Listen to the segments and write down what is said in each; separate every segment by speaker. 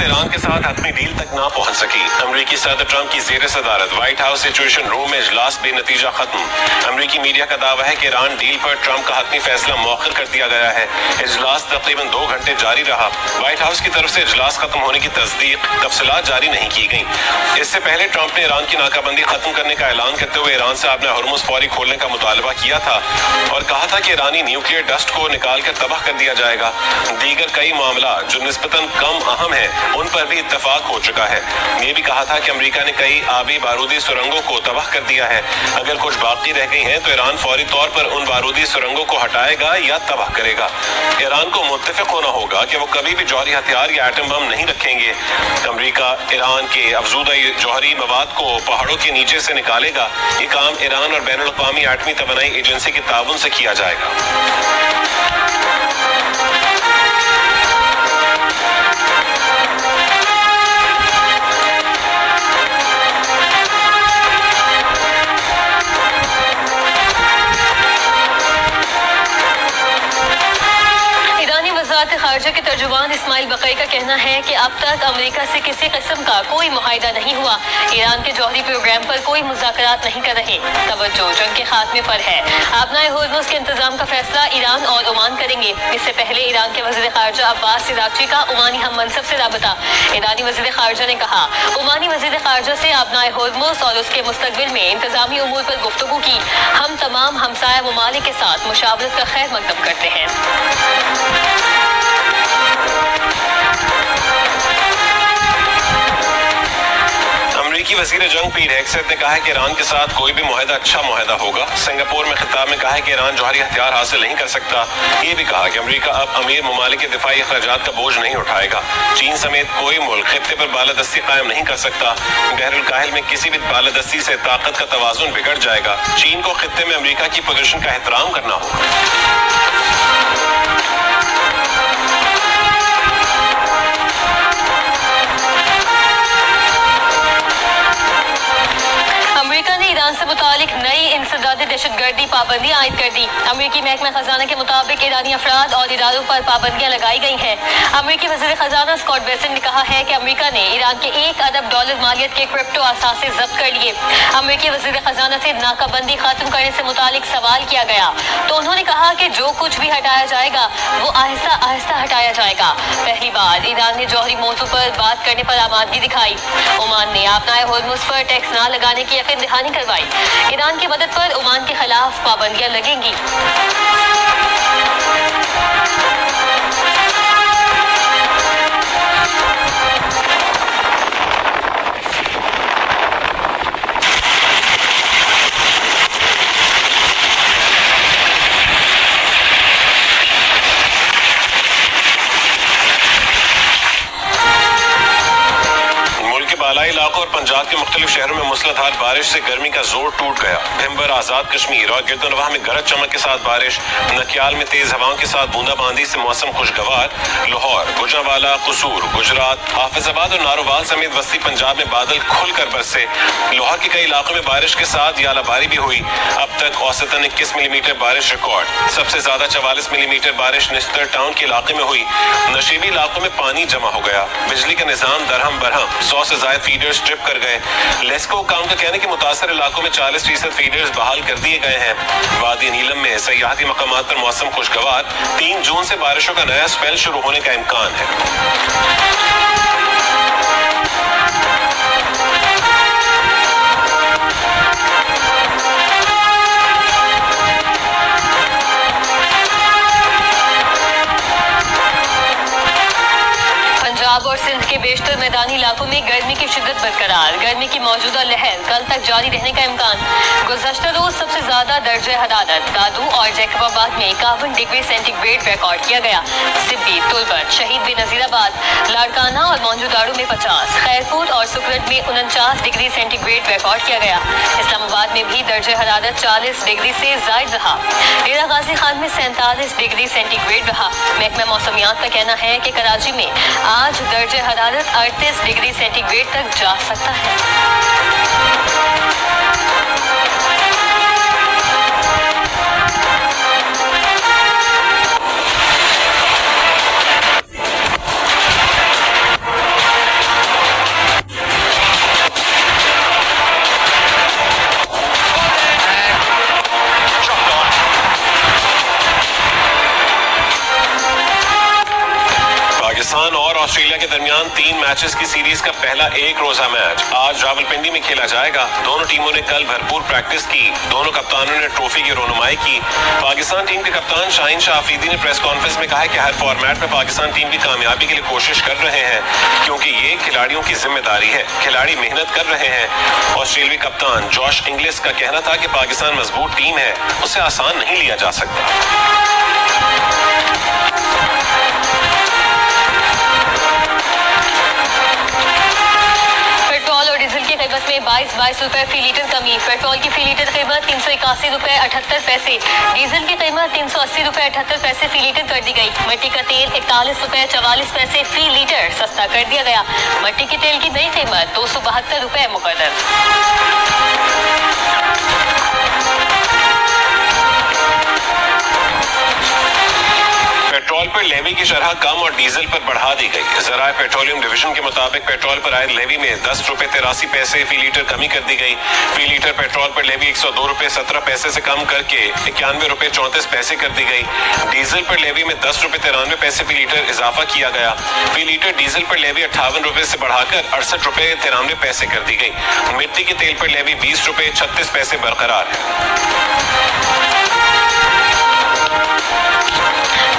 Speaker 1: ایران کے ساتھ حتمی ڈیل تک نہ پہنچ سکی. امریکی صدر ٹرمپ کی زیر صدارت وائٹ ہاؤس سچویشن روم میں اجلاس بے نتیجہ ختم. امریکی میڈیا کا دعویٰ ہے کہ ایران ڈیل پر ٹرمپ کا حتمی فیصلہ مؤخر کر دیا گیا ہے. اجلاس تقریباً 2 گھنٹے جاری رہا. وائٹ ہاؤس کی طرف سے اجلاس ختم ہونے کی تصدیق تفصیلات جاری نہیں کی گئیں. اس سے پہلے ٹرمپ نے ایران کی ناکہ بندی ختم کرنے کا اعلان کرتے ہوئے ایران سے آبِ ہرمز فوری کھولنے کا مطالبہ کیا تھا اور کہا تھا کہ ایرانی نیوکلیئر ڈسٹ کو نکال کر تباہ کر دیا جائے گا. دیگر کئی معاملات جو نسبتاً کم اہم ہیں ان پر بھی اتفاق ہو چکا ہے. یہ بھی کہا تھا کہ امریکہ نے کئی آبی بارودی سرنگوں کو تباہ کر دیا ہے. اگر کچھ باقی رہ گئی ہیں تو ایران فوری طور پر ان بارودی سرنگوں کو ہٹائے گا یا تباہ کرے گا. ایران کو متفق ہونا ہوگا کہ وہ کبھی بھی جوہری ہتھیار یا ایٹم بم نہیں رکھیں گے. امریکہ ایران کے افزودہ جوہری مواد کو پہاڑوں کے نیچے سے نکالے گا. یہ کام ایران اور بین الاقوامی ایٹمی توانائی ایجنسی کے تعاون سے کیا جائے گا.
Speaker 2: خارجہ کے ترجمان اسماعیل بقائی کا کہنا ہے کہ اب تک امریکہ سے کسی قسم کا کوئی معاہدہ نہیں ہوا. ایران کے جوہری پروگرام پر کوئی مذاکرات نہیں کر رہے. توجہ جنگ کے خاتمے پر ہے. آبنائے ہرمز کے انتظام کا فیصلہ ایران اور عمان کریں گے. اس سے پہلے ایران کے وزیر خارجہ عباس عراقچی کا عمانی ہم منصب سے رابطہ. ایرانی وزیر خارجہ نے کہا عمانی وزیر خارجہ سے آبنائے ہرمز اور اس کے مستقبل میں انتظامی امور پر گفتگو کی. ہم تمام ہمسایہ ممالک کے ساتھ مشاورت کا خیر مقدم کرتے ہیں.
Speaker 1: امریکی وزیر جنگ پیٹ ہیگسیت نے کہا ہے کہ ایران کے ساتھ کوئی بھی معاہدہ اچھا معاہدہ ہوگا. سنگاپور میں خطاب میں کہا ہے کہ ایران جوہری ہتھیار حاصل نہیں کر سکتا. یہ بھی کہا کہ امریکہ اب امیر ممالک کے دفاعی اخراجات کا بوجھ نہیں اٹھائے گا. چین سمیت کوئی ملک خطے پر بالادستی قائم نہیں کر سکتا. بحر الکاہل میں کسی بھی بالادستی سے طاقت کا توازن بگڑ جائے گا. چین کو خطے میں امریکہ کی پوزیشن کا احترام کرنا ہوگا.
Speaker 2: امریکہ نے ایران سے متعلق نئی انسدادی دہشت گردی پابندیاں عائد کر دی. امریکی محکمہ خزانہ کے مطابق ایرانی افراد اور اداروں پر پابندیاں لگائی گئی ہیں. امریکی وزیر خزانہ اسکاٹ بیسنٹ نے کہا ہے کہ امریکہ نے ایران کے $1 ارب مالیت کے کرپٹو اثاثے ضبط کر لیے. امریکی وزیر خزانہ سے ناکہ بندی ختم کرنے سے متعلق سوال کیا گیا تو انہوں نے کہا کہ جو کچھ بھی ہٹایا جائے گا وہ آہستہ آہستہ ہٹایا جائے گا. پہلی بار ایران نے جوہری موضوع پر بات کرنے پر آمادگی دکھائی. عمان نے آبنائے ہرمز پر ٹیکس نہ لگانے کی یقین دہانی کروائی. ایران کی مدد پر عمان کے خلاف پابندیاں لگیں گی.
Speaker 1: بالائی علاقوں اور پنجاب کے مختلف شہروں میں موسلادھار بارش سے گرمی کا زور ٹوٹ گیا. بھمبر، آزاد کشمیر اور گردنواہ میں گرج چمک کے ساتھ بارش. نکیال میں تیز ہواؤں کے ساتھ بوندا باندی سے موسم خوشگوار. لاہور، گوجرانوالا، قصور، گجرات، حافظ آباد اور نارووال سمیت وسطی پنجاب میں بادل کھل کر برسے. لاہور کے کئی علاقوں میں بارش کے ساتھ یالہ باری بھی ہوئی. اب تک اوسطاً 21 ملی میٹر بارش ریکارڈ. سب سے زیادہ 44 ملی میٹر بارش نشتر ٹاؤن کے علاقے میں ہوئی. نشیبی علاقوں میں پانی جمع ہو گیا. بجلی کا نظام درہم برہم. 100 سے زائد فیڈرز ٹرپ کر گئے. لیسکو حکام کا کہنا ہے کہ متاثر علاقوں میں 40% فیڈرز بحال کر دیے گئے ہیں. وادی نیلم میں سیاحتی مقامات پر موسم خوشگوار. 3 جون سے بارشوں کا نیا سپیل شروع ہونے کا امکان ہے.
Speaker 2: پنجاب اور سندھ کے بیشتر میدانی علاقوں میں گرمی کی شدت برقرار. گرمی کی موجودہ لہر کل تک جاری رہنے کا امکان. گزشتہ روز سب سے زیادہ درجہ حرارت دادو اور جیکب آباد میں 51 ڈگری سینٹی گریڈ ریکارڈ کیا گیا. سبی، تلبٹ، شہید بے نظیر آباد، لاڑکانہ اور موجودارو میں 50، خیرپور اور سکرت میں 49 ڈگری سینٹی گریڈ ریکارڈ کیا گیا. اسلام آباد میں بھی درجہ حرارت 40 ڈگری سے زائد رہا. ڈیرہ غازی خان میں 47 ڈگری سینٹی گریڈ رہا. محکمہ موسمیات کا کہنا ہے کہ کراچی میں آج درجہ حرارت 38 ڈگری سینٹی گریڈ تک جا سکتا ہے.
Speaker 1: पाकिस्तान और ऑस्ट्रेलिया के दरमियान 3 मैचेस की सीरीज का पहला एक रोजा मैच आज रावलपिंडी में खेला जाएगा। दोनों टीमों ने कल भरपूर प्रैक्टिस की। दोनों कप्तानों ने ट्रॉफी की रोनुमाई की। पाकिस्तान टीम के कप्तान शाहीन शाह अफरीदी ने प्रेस कॉन्फ्रेंस में कहा है कि हर फॉर्मेट में पाकिस्तान टीम की कामयाबी के लिए कोशिश कर रहे हैं, क्योंकि ये खिलाड़ियों की जिम्मेदारी है। खिलाड़ी मेहनत कर रहे हैं। ऑस्ट्रेलियाई कप्तान जॉश इंग्लिस का कहना था कि पाकिस्तान मजबूत टीम है, उसे आसान नहीं लिया जा सकता।
Speaker 2: पेट्रोल और डीजल की कीमत में 22 रुपए फी लीटर कमी। पेट्रोल की फी लीटर कीमत 381 रुपए 78 पैसे, डीजल की कीमत 380 रुपए 78 पैसे फी लीटर कर दी गई। मिट्टी का तेल 41 रुपए 44 पैसे फी लीटर सस्ता कर दिया गया। मिट्टी के तेल की नई कीमत 272 रुपए मुकर्रर।
Speaker 1: पेट्रोल पर लेवी की शरह कम और डीजल पर बढ़ा दी गई। ज़राए पेट्रोलियम डिवीजन के मुताबिक पेट्रोल पर आए लेवी में 10 रुपए 83 पैसे फी लीटर कमी कर दी गई। फी लीटर पेट्रोल पर लेवी 102 रुपए 17 पैसे से कम करके 91 रुपए 34 पैसे कर दी गई। डीजल पर लेवी में 10 रुपए 93 पैसे फी लीटर इजाफा किया गया। फी लीटर डीजल पर लेवी 58 रुपए से बढ़ाकर 68 रुपए 93 पैसे कर दी गई। मिट्टी के तेल पर लेवी 20 रुपए 36 पैसे बरकरार है।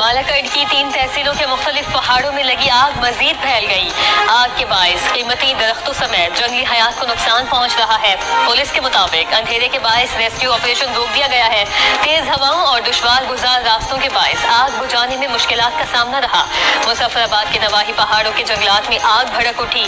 Speaker 2: मालाकंड की 3 तहसीलों के मुख्तलिफ पहाड़ों में लगी आग मजीद फैल गई। आग के बायस कीमती दरख्तों समेत जंगली हयात को नुकसान पहुंच रहा है। पुलिस के मुताबिक अंधेरे के बायस रेस्क्यू ऑपरेशन रोक दिया गया है। तेज हवाओं और दुश्वार गुजार रास्तों के बायस आग बुझाने में मुश्किलात का सामना रहा। मुजफ्फराबाद के नवाही पहाड़ों के जंगलात में आग भड़क उठी।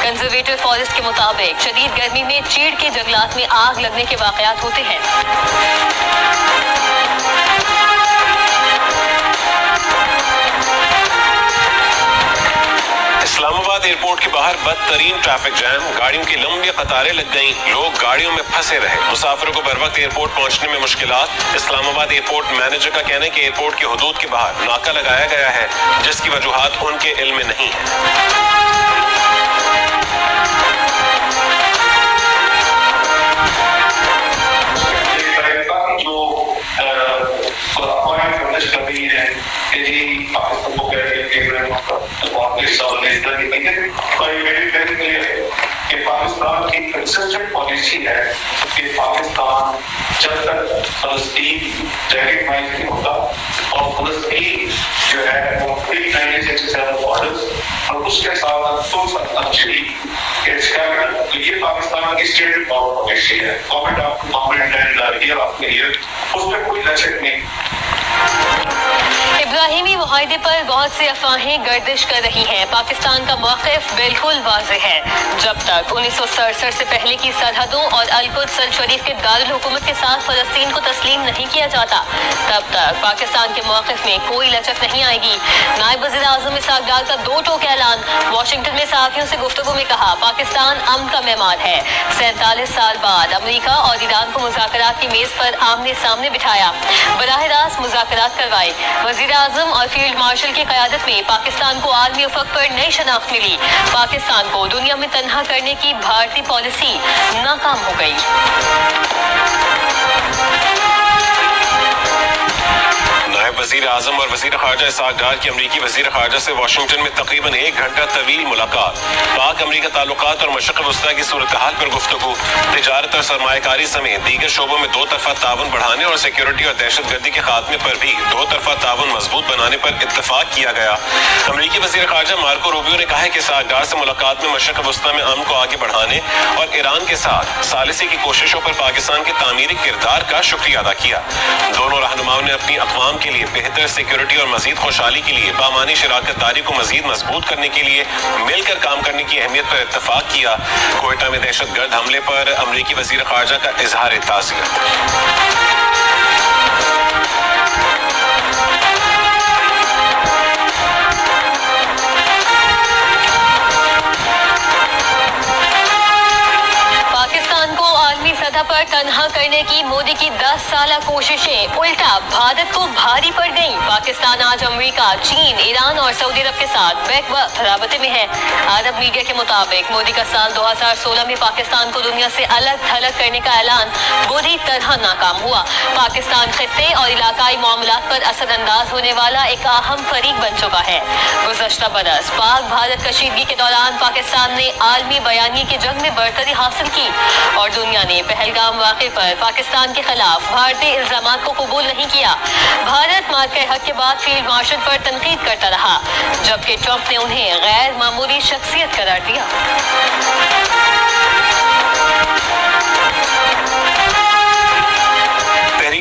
Speaker 2: कंजर्वेटर फॉरेस्ट के मुताबिक शदीद गर्मी में चीड़ के जंगलात में आग लगने के वाकयात होते हैं।
Speaker 1: इस्लामाबाद एयरपोर्ट के बाहर बदतरीन ट्रैफिक जैम, गाड़ियों की लंबी कतारें लग गईं, लोग गाड़ियों में फंसे रहे। मुसाफिरों को बर वक्त एयरपोर्ट पहुंचने में मुश्किलात। इस्लामाबाद एयरपोर्ट मैनेजर का कहना है कि एयरपोर्ट की हुदूद के बाहर नाका लगाया गया है, जिसकी वजूहात उनके इल्म में नहीं है।
Speaker 3: पाकिस्तान की कंसिस्टेंट पॉलिसी है कि पाकिस्तान जब तक फलस्तीन रेकग्नाइज नहीं होता और फलस्तीन जो है वो प्री 1967 बॉर्डर्स और उसके साथ तो ये पाकिस्तान की स्टेट पॉलिसी है। Government of permanent and year of the year उस पर कोई लचक नहीं।
Speaker 2: इब्राहिमी मुआहदे पर बहुत सी अफवाहें गर्दिश कर रही हैं। पाकिस्तान का मौक़िफ़ बिल्कुल वाज़ेह है। जब तक 1967 से पहले की सरहदों और अल-कुद्स अल शरीफ के दारुल हुकूमत के साथ फ़लस्तीन को तस्लीम नहीं किया जाता, तब तक पाकिस्तान के मौक़िफ़ में कोई लचक नहीं आएगी। नायब वज़ीर आज़म इसहाक़ डार का 2 टोक ऐलान। वाशिंगटन में सहाफ़ियों से गुफ्तगू में कहा, पाकिस्तान अमन का मेहमान है। 47 साल बाद अमरीका और ईरान को मुज़ाकरात की मेज़ पर आमने सामने बिठाया, बराह रास्त मुज़ाकरात करवाए। वज़ीर आज़म और फील्ड मार्शल की क़यादत में पाकिस्तान को आलमी उफ़क़ पर नई शनाख्त मिली। पाकिस्तान को दुनिया में तन्हा करने की भारतीय पॉलिसी नाकाम हो गई।
Speaker 1: नायब वज़ीर आज़म और वज़ीर ख़ारजा इसहाक़ डार की अमरीकी वज़ीर ख़ारजा से वाशिंगटन में तकरीबन 1 घंटा तवील मुलाकात। पाक अमरीका ताल्लुकात और मशरिक़ वस्ता की सूरत हाल पर गुफ्तगू। तिजारत और सरमायाकारी समेत दीगर शोबों में 2 तरफ़ा ताउन बढ़ाने और सिक्योरिटी और दहशतगर्दी के खात्मे पर भी 2 तरफ़ा ताउन मजबूत बनाने पर इत्तफ़ाक़ किया गया। अमरीकी वज़ीर ख़ारजा मार्को रूबियो ने कहा है कि इसहाक़ डार से मुलाकात में मशरिक़ वस्ता में अमन को आगे बढ़ाने और ईरान के साथ सालिसी की कोशिशों पर पाकिस्तान के तामीरी किरदार का शुक्रिया अदा किया। दोनों रहनुमाओं ने अपनी अक़वाम के लिए बेहतर सिक्योरिटी और मजीद खुशहाली के लिए बामानी शराकत दारी को मजीद मजबूत करने के लिए मिलकर काम करने की अहमियत पर इत्तफाक किया। कोयटा में दहशतगर्द हमले पर अमरीकी वज़ीर ख़ारजा का इजहार ताज़ियत।
Speaker 2: सतह पर तनहा करने की मोदी की 10 साल कोशिशें उल्टा भारत को भारी पड़ गई। पाकिस्तान आज अमेरिका, चीन, ईरान और सऊदी अरब के साथ बैकवक्त राबते में है। अरब मीडिया के मुताबिक मोदी का साल 2016 में पाकिस्तान को दुनिया से अलग थलग करने का ऐलान बुरी तरह नाकाम हुआ। पाकिस्तान खित्ते और इलाकाई मामलात पर असरअंदाज होने वाला एक अहम फरीक बन चुका है। गुज़श्ता बरस पाक भारत कशीदगी के दौरान पाकिस्तान ने आलमी बयानी की जंग में बढ़तरी हासिल की और दुनिया ने पहलगाम वाक़े पर पाकिस्तान के खिलाफ भारतीय इल्जामात को कबूल नहीं किया। भारत मार्के हक के बाद फील्ड मार्शल पर तनकीद करता रहा, जबकि ट्रंप ने उन्हें गैर मामूली शख्सियत करार दिया।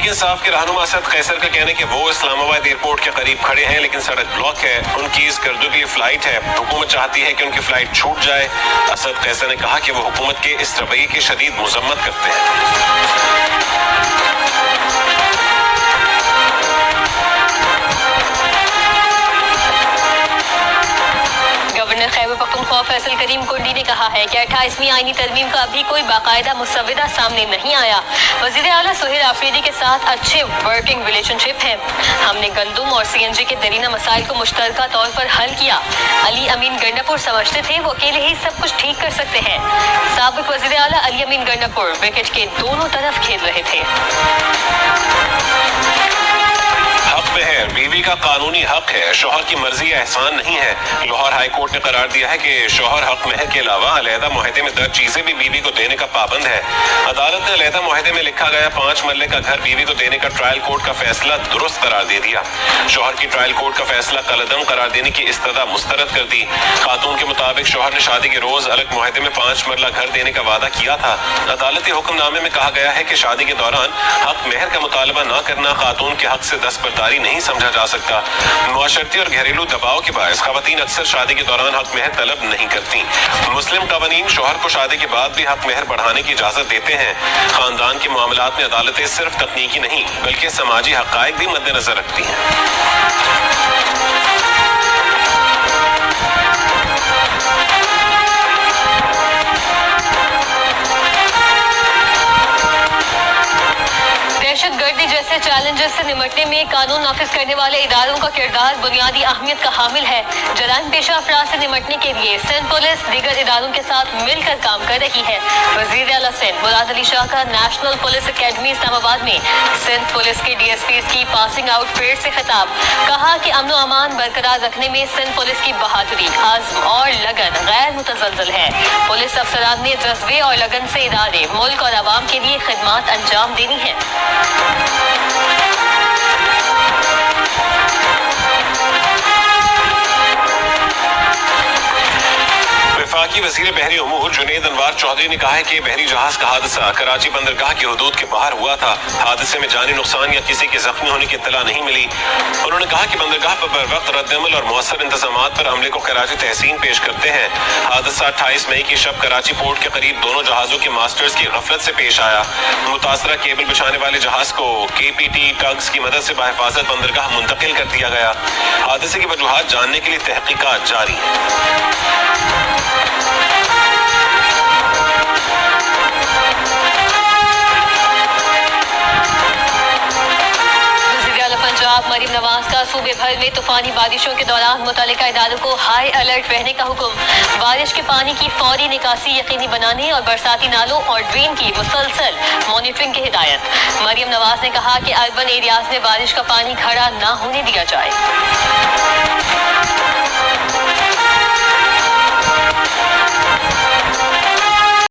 Speaker 1: इंसाफ के रहनुमा असद कैसर का कहना है कि वो इस्लामाबाद एयरपोर्ट के करीब खड़े हैं, लेकिन सड़क ब्लॉक है। उनकी इस करदुकी फ्लाइट है, हुकूमत चाहती है कि उनकी फ्लाइट छूट जाए। असद कैसर ने कहा कि वो हुकूमत के इस रवैये की शदीद मजम्मत करते हैं।
Speaker 2: गवर्नर खैबर पख्तूनख्वा फैसल करीम कुंडी ने कहा है कि 28वीं आईनी तरमीम का अभी कोई बाकायदा मुसव्वदा सामने नहीं आया। वज़ीर आला सुहेल आफरीदी के साथ अच्छे वर्किंग रिलेशनशिप है। हमने गंदुम और CNG के दरीना मसाइल को मुश्तरका तौर पर हल किया। अली अमीन गंडापुर समझते थे वो अकेले ही सब कुछ ठीक कर सकते हैं। साबिक वज़ीर आला अली अमीन गंडापुर विकेट के दोनों तरफ खेल रहे थे।
Speaker 1: हक महर बीवी का कानूनी हक है, शौहर की मर्जी या एहसान नहीं है। लाहौर हाई कोर्ट ने करार दिया है कि शौहर हक महर के अलावा अलहदा मुआहदे में दर्ज चीजें भी बीवी को देने का पाबंद है। अदालत ने अलहदा मुआहदे में लिखा गया 5 मरले का घर बीवी को देने का ट्रायल कोर्ट का फैसला दुरुस्त करार दे दिया। शौहर की ट्रायल कोर्ट का फैसला कलअदम करार देने की इस्तदा मुस्तरद कर दी। खातून के मुताबिक शौहर ने शादी के रोज अलग मुआहदे में 5 मरला घर देने का वादा किया था। अदालती हुक्मनामे में कहा गया है कि शादी के दौरान हक महर का मुतालबा न करना खातून के हक से दस्तबरदारी नहीं समझा जा सकता। मुआशरती और घरेलू दबाव के बायस खवातीन अक्सर शादी के दौरान हक महर तलब नहीं करती। मुस्लिम कानून शौहर को शादी के बाद भी हक महर बढ़ाने की इजाजत देते हैं। खानदान के मामलात में अदालतें सिर्फ तकनीकी नहीं बल्कि समाजी हकायक भी मद्देनजर रखती हैं।
Speaker 2: दहशतगर्दी जैसे चैलेंजेस से निपटने में कानून नाफिज करने वाले इदारों का किरदार बुनियादी अहमियत का हामिल है। जराइम पेशा अफराद से निपटने के लिए सिंध पुलिस दीगर इदारों के साथ मिलकर काम कर रही है। वज़ीर आला सिंध मुराद अली शाह का नेशनल पुलिस अकेडमी इस्लामाबाद में सिंध पुलिस के DSPs की पासिंग आउट परेड से खिताब। कहा कि अमन व अमान बरकरार रखने में सिंध पुलिस की बहादुरी, आज़म और लगन गैर मुतज़लज़ल है। पुलिस अफसरान ने जज्बे और लगन से इदारे, मुल्क और आवाम के लिए खिदमात अंजाम देनी है।
Speaker 1: वफाकी वज़ीर बहरी उमूर जुनैद अनवार चौधरी ने कहा है कि बहरी जहाज का हादसा कराची बंदरगाह की हदूद के बाहर हुआ था। हादसे में जानी नुकसान या किसी के जख्मी होने की इत्तला नहीं मिली। उन्होंने कहा कि बंदरगाह पर बरवक्त रद्दअमल और मौसर इंतजामात पर अमले को कराची तहसीन पेश करते हैं। हादसा 28 मई की शब कराची पोर्ट के करीब दोनों जहाजों के मास्टर्स की गफलत से पेश आया। मुतासरा केबल बिछाने वाले जहाज को KPT टग्स की मदद से बहिफाजत बंदरगाह मुंतकिल कर दिया गया। हादसे की वजूहात जानने के लिए तहकीकात जारी है।
Speaker 2: पंजाब मरीम नवाज का सूबे भर में तूफानी बारिशों के दौरान मुतल्लिका इदारों को हाई अलर्ट रहने का हुक्म। बारिश के पानी की फौरी निकासी यकीनी बनाने और बरसाती नालों और ड्रेन की मुसलसल मॉनिटरिंग की हिदायत। मरीम नवाज ने कहा कि अर्बन एरियाज में बारिश का पानी खड़ा न होने दिया जाए।